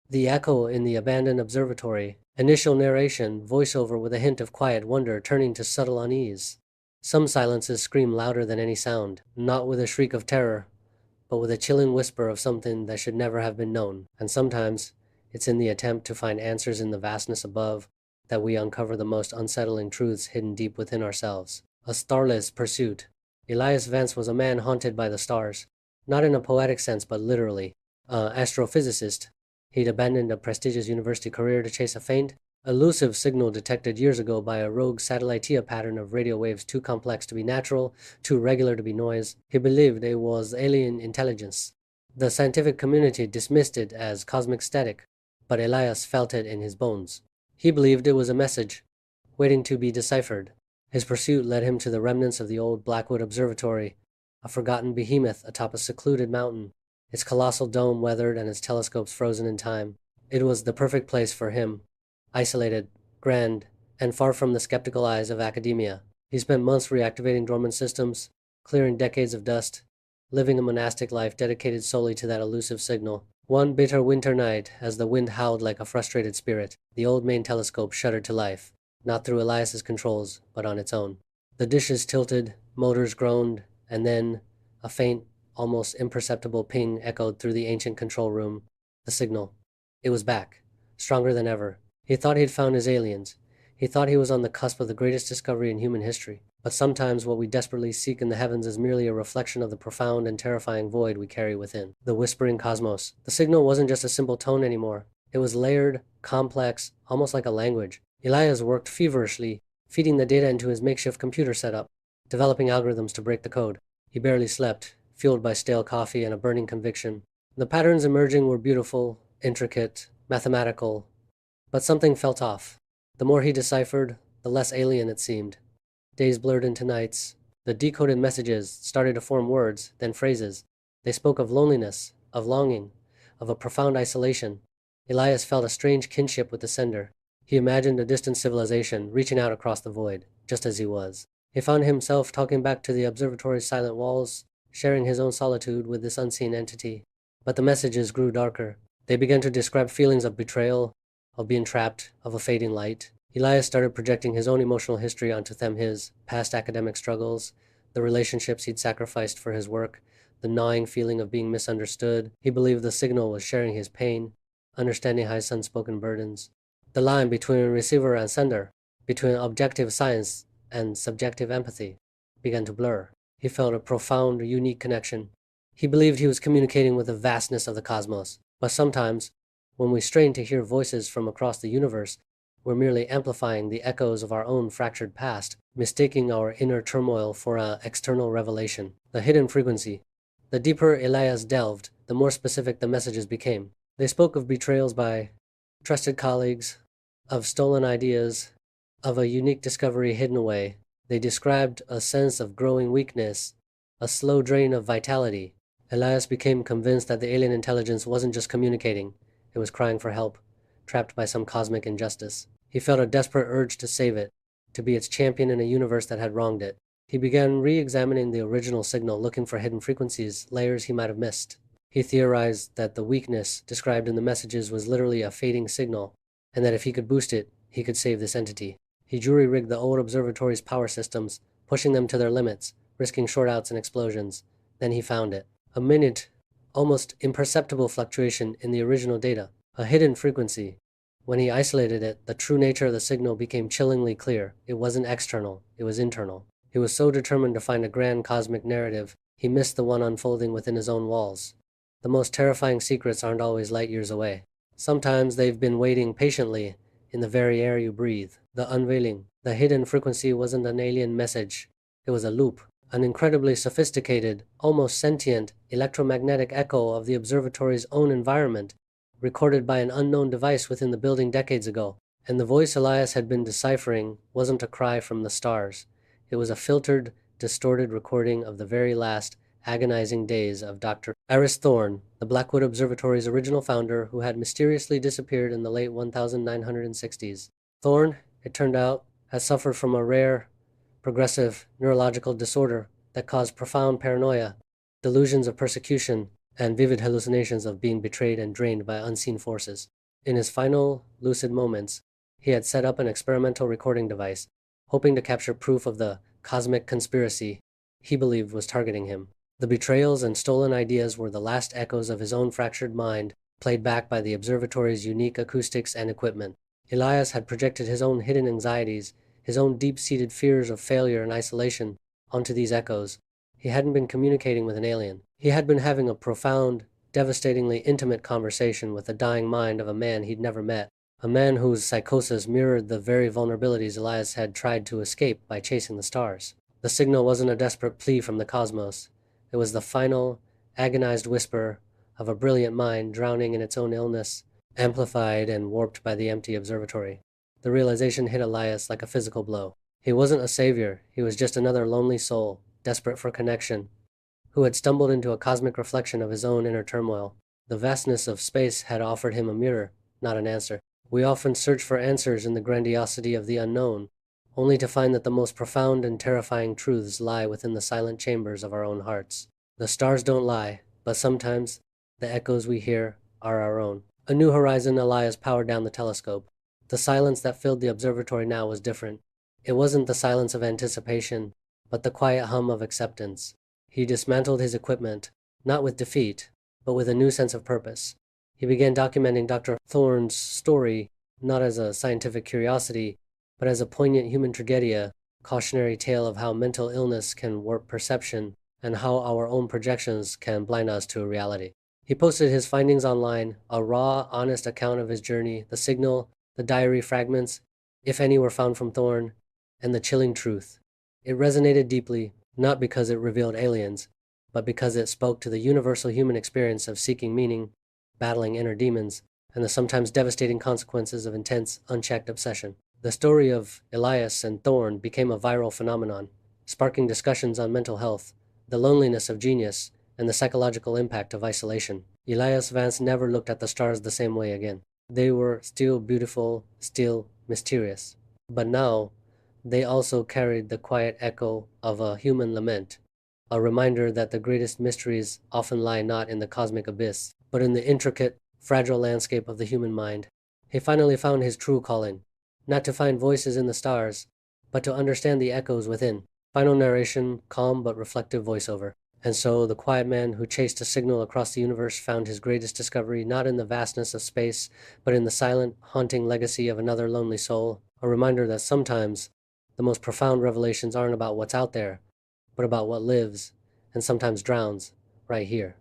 The echo in the abandoned observatory. Initial narration, voiceover with a hint of quiet wonder turning to subtle unease. Some silences scream louder than any sound, not with a shriek of terror, but with a chilling whisper of something that should never have been known. And sometimes, it's in the attempt to find answers in the vastness above that we uncover the most unsettling truths hidden deep within ourselves. A starless pursuit. Elias Vance was a man haunted by the stars, not in a poetic sense, but literally. Astrophysicist, he'd abandoned a prestigious university career to chase a faint, elusive signal detected years ago by a rogue satellite pattern of radio waves too complex to be natural, too regular to be noise. He believed it was alien intelligence. The scientific community dismissed it as cosmic static, but Elias felt it in his bones. He believed it was a message, waiting to be deciphered. His pursuit led him to the remnants of the old Blackwood Observatory, a forgotten behemoth atop a secluded mountain, its colossal dome weathered and its telescopes frozen in time. It was the perfect place for him, isolated, grand, and far from the skeptical eyes of academia. He spent months reactivating dormant systems, clearing decades of dust, living a monastic life dedicated solely to that elusive signal. One bitter winter night, as the wind howled like a frustrated spirit, the old main telescope shuddered to life, not through Elias's controls, but on its own. The dishes tilted, motors groaned, and then a faint, almost imperceptible ping echoed through the ancient control room. The signal. It was back, stronger than ever. He thought he'd found his aliens. He thought he was on the cusp of the greatest discovery in human history. But sometimes what we desperately seek in the heavens is merely a reflection of the profound and terrifying void we carry within. The whispering cosmos. The signal wasn't just a simple tone anymore. It was layered, complex, almost like a language. Elias worked feverishly, feeding the data into his makeshift computer setup, developing algorithms to break the code. He barely slept, fueled by stale coffee and a burning conviction. The patterns emerging were beautiful, intricate, mathematical, but something felt off. The more he deciphered, the less alien it seemed. Days blurred into nights. The decoded messages started to form words, then phrases. They spoke of loneliness, of longing, of a profound isolation. Elias felt a strange kinship with the sender. He imagined a distant civilization reaching out across the void, just as he was. He found himself talking back to the observatory's silent walls, sharing his own solitude with this unseen entity. But the messages grew darker. They began to describe feelings of betrayal, of being trapped, of a fading light. Elias started projecting his own emotional history onto them, his past academic struggles, the relationships he'd sacrificed for his work, the gnawing feeling of being misunderstood. He believed the signal was sharing his pain, understanding his unspoken burdens. The line between receiver and sender, between objective science and subjective empathy, began to blur. He felt a profound, unique connection. He believed he was communicating with the vastness of the cosmos. But sometimes, when we strain to hear voices from across the universe, we're merely amplifying the echoes of our own fractured past, mistaking our inner turmoil for an external revelation. The hidden frequency. The deeper Elias delved, the more specific the messages became. They spoke of betrayals by trusted colleagues, of stolen ideas, of a unique discovery hidden away. They described a sense of growing weakness, a slow drain of vitality. Elias became convinced that the alien intelligence wasn't just communicating, it was crying for help, trapped by some cosmic injustice. He felt a desperate urge to save it, to be its champion in a universe that had wronged it. He began re-examining the original signal, looking for hidden frequencies, layers he might have missed. He theorized that the weakness described in the messages was literally a fading signal, and that if he could boost it, he could save this entity. He jury-rigged the old observatory's power systems, pushing them to their limits, risking shortouts and explosions. Then he found it. A minute, almost imperceptible fluctuation in the original data, a hidden frequency. When he isolated it, the true nature of the signal became chillingly clear. It wasn't external, it was internal. He was so determined to find a grand cosmic narrative, he missed the one unfolding within his own walls. The most terrifying secrets aren't always light years away. Sometimes they've been waiting patiently in the very air you breathe. The unveiling, the hidden frequency wasn't an alien message. It was a loop, an incredibly sophisticated, almost sentient, electromagnetic echo of the observatory's own environment, recorded by an unknown device within the building decades ago. And the voice Elias had been deciphering wasn't a cry from the stars. It was a filtered, distorted recording of the very last, agonizing days of Dr. Aris Thorne, the Blackwood Observatory's original founder, who had mysteriously disappeared in the late 1960s. Thorne, it turned out, had suffered from a rare, progressive neurological disorder that caused profound paranoia, delusions of persecution, and vivid hallucinations of being betrayed and drained by unseen forces. In his final lucid moments, he had set up an experimental recording device, hoping to capture proof of the cosmic conspiracy he believed was targeting him. The betrayals and stolen ideas were the last echoes of his own fractured mind, played back by the observatory's unique acoustics and equipment. Elias had projected his own hidden anxieties, his own deep-seated fears of failure and isolation, onto these echoes. He hadn't been communicating with an alien. He had been having a profound, devastatingly intimate conversation with the dying mind of a man he'd never met, a man whose psychosis mirrored the very vulnerabilities Elias had tried to escape by chasing the stars. The signal wasn't a desperate plea from the cosmos. It was the final, agonized whisper of a brilliant mind drowning in its own illness, amplified and warped by the empty observatory. The realization hit Elias like a physical blow. He wasn't a savior, he was just another lonely soul, desperate for connection, who had stumbled into a cosmic reflection of his own inner turmoil. The vastness of space had offered him a mirror, not an answer. We often search for answers in the grandiosity of the unknown, only to find that the most profound and terrifying truths lie within the silent chambers of our own hearts. The stars don't lie, but sometimes the echoes we hear are our own. A new horizon, Elias powered down the telescope. The silence that filled the observatory now was different. It wasn't the silence of anticipation, but the quiet hum of acceptance. He dismantled his equipment, not with defeat, but with a new sense of purpose. He began documenting Dr. Thorne's story, not as a scientific curiosity, but as a poignant human tragedy, cautionary tale of how mental illness can warp perception and how our own projections can blind us to reality. He posted his findings online, a raw, honest account of his journey, the signal, the diary fragments, if any were found from Thorne, and the chilling truth. It resonated deeply, not because it revealed aliens, but because it spoke to the universal human experience of seeking meaning, battling inner demons, and the sometimes devastating consequences of intense, unchecked obsession. The story of Elias and Thorne became a viral phenomenon, sparking discussions on mental health, the loneliness of genius, and the psychological impact of isolation. Elias Vance never looked at the stars the same way again. They were still beautiful, still mysterious. But now, they also carried the quiet echo of a human lament, a reminder that the greatest mysteries often lie not in the cosmic abyss, but in the intricate, fragile landscape of the human mind. He finally found his true calling, not to find voices in the stars, but to understand the echoes within. Final narration, calm but reflective voiceover. And so the quiet man who chased a signal across the universe found his greatest discovery not in the vastness of space, but in the silent, haunting legacy of another lonely soul, a reminder that sometimes the most profound revelations aren't about what's out there, but about what lives, and sometimes drowns, right here.